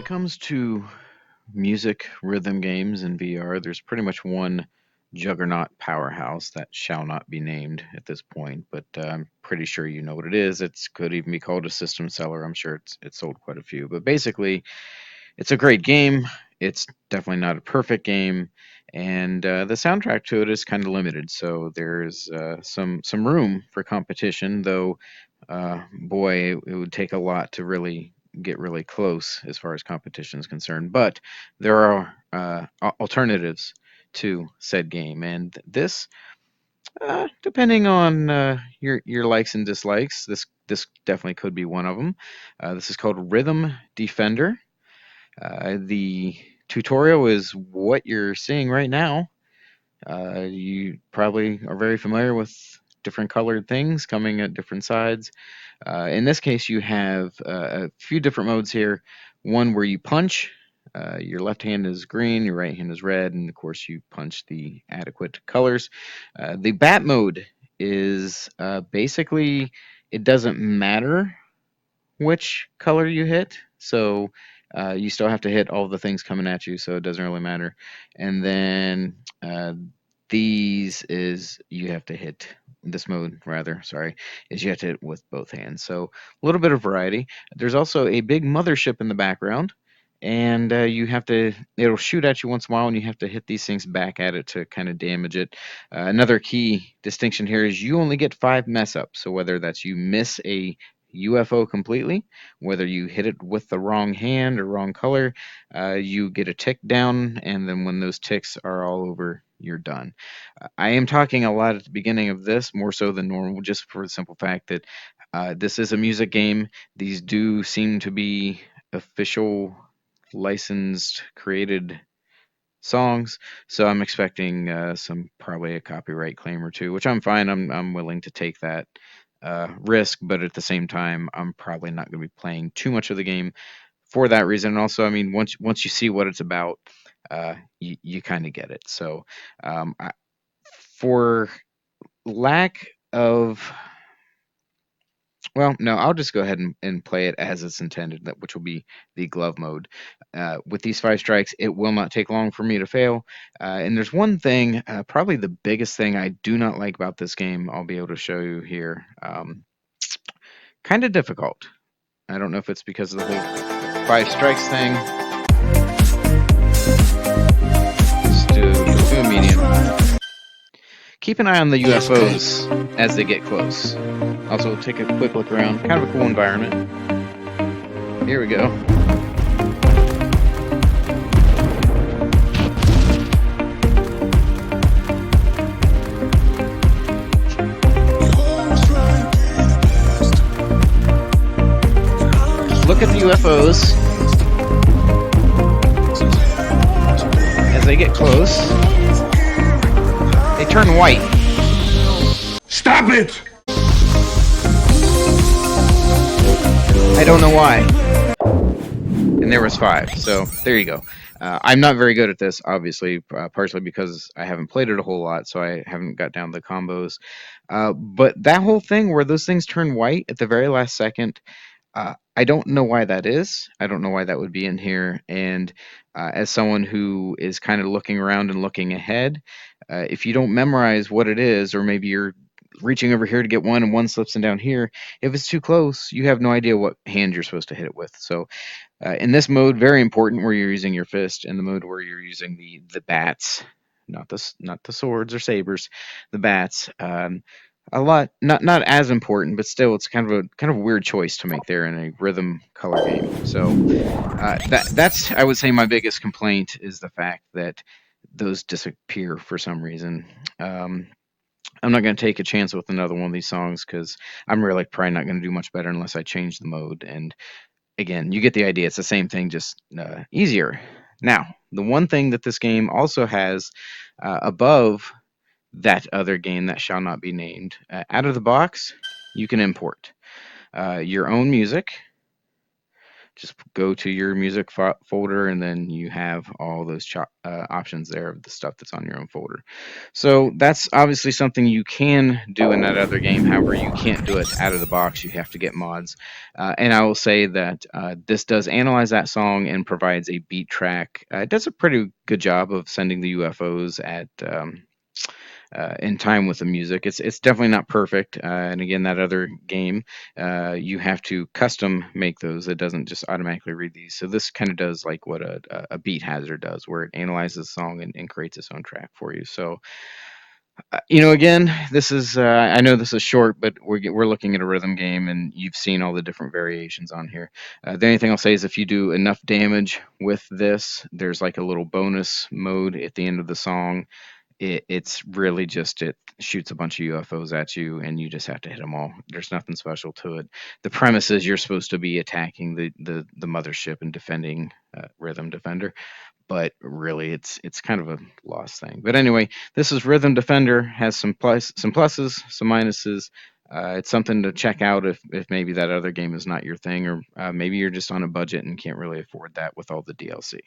comes to music rhythm games in VR, there's pretty much one juggernaut powerhouse that shall not be named at this point, but I'm pretty sure you know what it is. It could even be called a system seller. I'm sure it's sold quite a few. But basically, it's a great game. It's definitely not a perfect game, and the soundtrack to it is kind of limited. So there's some room for competition, though. Boy, it would take a lot to really get really close as far as competition is concerned. But there are alternatives to said game, and this, depending on your likes and dislikes, this definitely could be one of them. This is called Rhythm Defender. The tutorial is what you're seeing right now. You probably are very familiar with different colored things coming at different sides. In this case, you have a few different modes here. One where you punch. Your left hand is green, your right hand is red, and of course you punch the adequate colors. The bat mode is basically it doesn't matter which color you hit. So you still have to hit all the things coming at you, so it doesn't really matter. And then these is you have to hit this mode rather, sorry, is you have to hit with both hands. So a little bit of variety. There's also a big mothership in the background. And you have to, it'll shoot at you once in a while, and you have to hit these things back at it to kind of damage it. Another key distinction here is you only get 5 mess ups. So whether that's you miss a UFO completely, whether you hit it with the wrong hand or wrong color, you get a tick down, and then when those ticks are all over, you're done. I am talking a lot at the beginning of this, more so than normal, just for the simple fact that this is a music game. These do seem to be official, licensed, created songs, so I'm expecting some probably a copyright claim or two, which I'm fine. I'm willing to take that risk, but at the same time, I'm probably not going to be playing too much of the game for that reason. And also, I mean, once you see what it's about, you kind of get it. So, for lack of, well, no, I'll just go ahead and play it as it's intended, which will be the glove mode. With these 5 strikes, it will not take long for me to fail. And there's one thing, probably the biggest thing I do not like about this game, I'll be able to show you here. Kind of difficult. I don't know if it's because of the whole 5 strikes thing. Let's do a medium. Keep an eye on the UFOs as they get close. Also, take a quick look around. Kind of a cool environment. Here we go. Look at the UFOs as they get close. They turn white. Stop it! I don't know why. And there was 5, so there you go. I'm not very good at this, obviously, partially because I haven't played it a whole lot, so I haven't got down the combos. But that whole thing where those things turn white at the very last second, I don't know why that is. I don't know why that would be in here. And as someone who is kind of looking around and looking ahead, if you don't memorize what it is, or maybe you're reaching over here to get one and one slips in down here, if it's too close, you have no idea what hand you're supposed to hit it with. So in this mode, very important where you're using your fist, and the mode where you're using the bats, not the swords or sabers, the bats. A lot not as important, but still it's kind of a weird choice to make there in a rhythm color game. So that's, I would say, my biggest complaint is the fact that those disappear for some reason. I'm not going to take a chance with another one of these songs because I'm really probably not going to do much better unless I change the mode. And again, you get the idea. It's the same thing, just easier. Now, the one thing that this game also has above that other game that shall not be named, out of the box, you can import your own music just go to your music folder, and then you have all those options there of the stuff that's on your own folder. So that's obviously something you can do in that other game. However, you can't do it out of the box. You have to get mods. And I will say that this does analyze that song and provides a beat track. It does a pretty good job of sending the UFOs at in time with the music. It's definitely not perfect. And again, that other game, you have to custom make those. It doesn't just automatically read these. So this kind of does like what a beat hazard does, where it analyzes the song and creates its own track for you. So again, this is I know this is short, but we're looking at a rhythm game, and you've seen all the different variations on here. The only thing I'll say is if you do enough damage with this, there's like a little bonus mode at the end of the song. It's really just it shoots a bunch of UFOs at you, and you just have to hit them all. There's nothing special to it. The premise is you're supposed to be attacking the mothership and defending Rhythm Defender, but really it's kind of a lost thing. But anyway, this is Rhythm Defender. Has some pluses, some minuses. It's something to check out if maybe that other game is not your thing, or maybe you're just on a budget and can't really afford that with all the DLC.